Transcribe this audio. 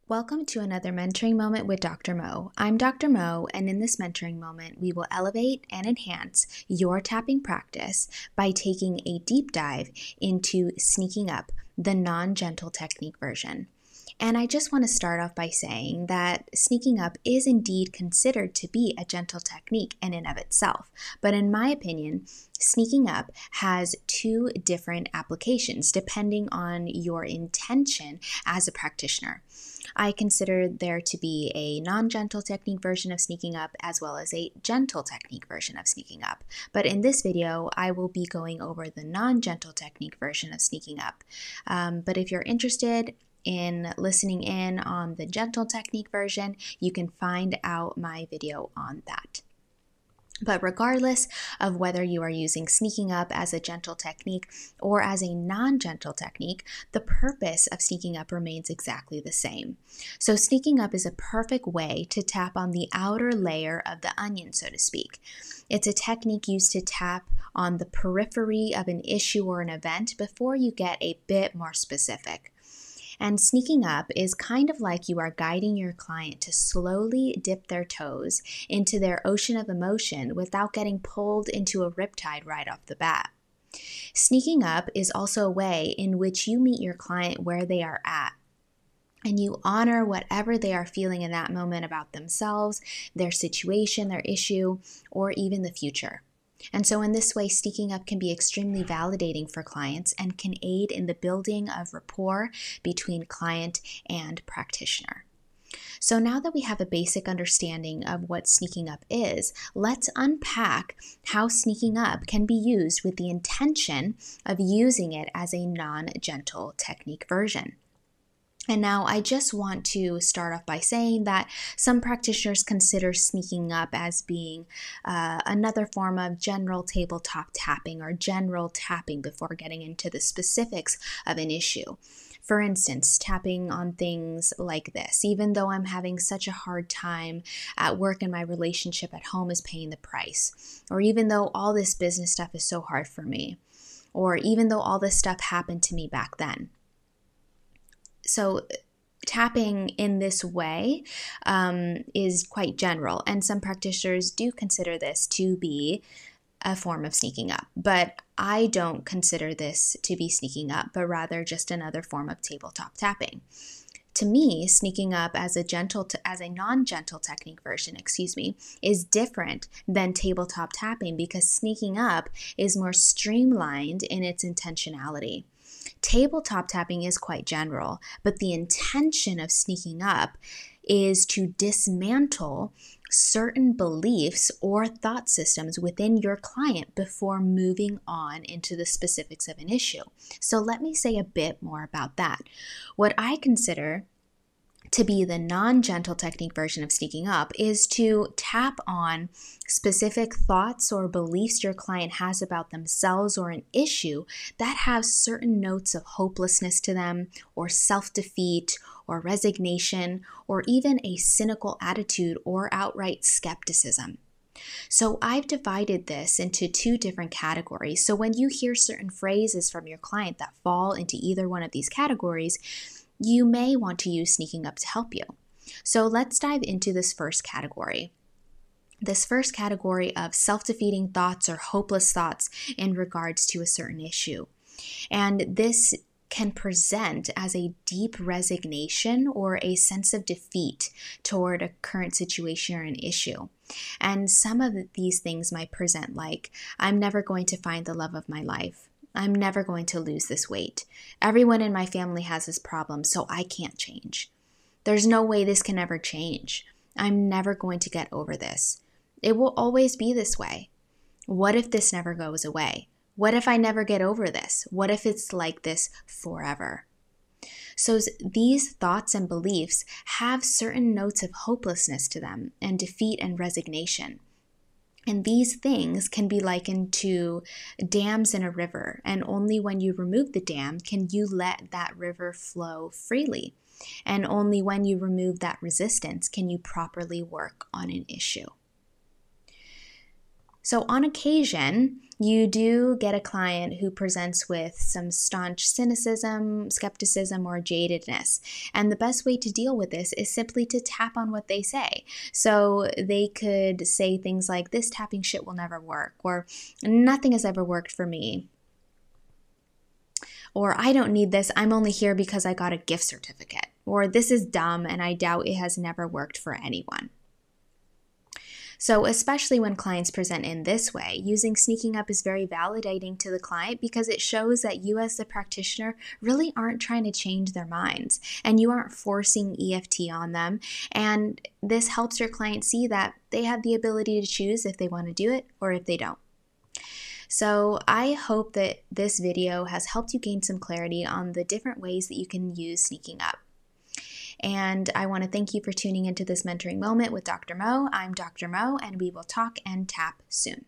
Welcome to another mentoring moment with Dr. Mo. I'm Dr. Mo, and in this mentoring moment, we will elevate and enhance your tapping practice by taking a deep dive into sneaking up, the non-gentle technique version. And I just want to start off by saying that sneaking up is indeed considered to be a gentle technique in and of itself. But in my opinion, sneaking up has two different applications depending on your intention as a practitioner. I consider there to be a non-gentle technique version of sneaking up as well as a gentle technique version of sneaking up. But in this video, I will be going over the non-gentle technique version of sneaking up. But if you're interested in listening in on the gentle technique version, you can find out my video on that. But regardless of whether you are using sneaking up as a gentle technique or as a non-gentle technique, the purpose of sneaking up remains exactly the same. So sneaking up is a perfect way to tap on the outer layer of the onion, so to speak. It's a technique used to tap on the periphery of an issue or an event before you get a bit more specific. And sneaking up is kind of like you are guiding your client to slowly dip their toes into their ocean of emotion without getting pulled into a riptide right off the bat. Sneaking up is also a way in which you meet your client where they are at, and you honor whatever they are feeling in that moment about themselves, their situation, their issue, or even the future. And so in this way, sneaking up can be extremely validating for clients and can aid in the building of rapport between client and practitioner. So now that we have a basic understanding of what sneaking up is, let's unpack how sneaking up can be used with the intention of using it as a non-gentle technique version. And now I just want to start off by saying that some practitioners consider sneaking up as being another form of general tabletop tapping or general tapping before getting into the specifics of an issue. For instance, tapping on things like this: even though I'm having such a hard time at work and my relationship at home is paying the price, or even though all this business stuff is so hard for me, or even though all this stuff happened to me back then. So tapping in this way is quite general, and some practitioners do consider this to be a form of sneaking up. But I don't consider this to be sneaking up, but rather just another form of tabletop tapping. To me, sneaking up as a non-gentle technique version, is different than tabletop tapping because sneaking up is more streamlined in its intentionality. Tabletop tapping is quite general, but the intention of sneaking up is to dismantle certain beliefs or thought systems within your client before moving on into the specifics of an issue. So let me say a bit more about that. What I consider to be the non-gentle technique version of sneaking up is to tap on specific thoughts or beliefs your client has about themselves or an issue that have certain notes of hopelessness to them, or self-defeat, or resignation, or even a cynical attitude or outright skepticism. So I've divided this into two different categories. So when you hear certain phrases from your client that fall into either one of these categories, you may want to use sneaking up to help you. So let's dive into this first category. This first category of self-defeating thoughts or hopeless thoughts in regards to a certain issue. And this can present as a deep resignation or a sense of defeat toward a current situation or an issue. And some of these things might present like, I'm never going to find the love of my life. I'm never going to lose this weight. Everyone in my family has this problem, so I can't change. There's no way this can ever change. I'm never going to get over this. It will always be this way. What if this never goes away? What if I never get over this? What if it's like this forever? So these thoughts and beliefs have certain notes of hopelessness to them and defeat and resignation. And these things can be likened to dams in a river, and only when you remove the dam can you let that river flow freely. And only when you remove that resistance can you properly work on an issue. So on occasion, you do get a client who presents with some staunch cynicism, skepticism, or jadedness. And the best way to deal with this is simply to tap on what they say. So they could say things like, "This tapping shit will never work," or "Nothing has ever worked for me," or "I don't need this, I'm only here because I got a gift certificate," or "This is dumb and I doubt it has never worked for anyone." So especially when clients present in this way, using sneaking up is very validating to the client because it shows that you as the practitioner really aren't trying to change their minds and you aren't forcing EFT on them. And this helps your client see that they have the ability to choose if they want to do it or if they don't. So I hope that this video has helped you gain some clarity on the different ways that you can use sneaking up. And I want to thank you for tuning into this mentoring moment with Dr. Mo. I'm Dr. Mo, and we will talk and tap soon.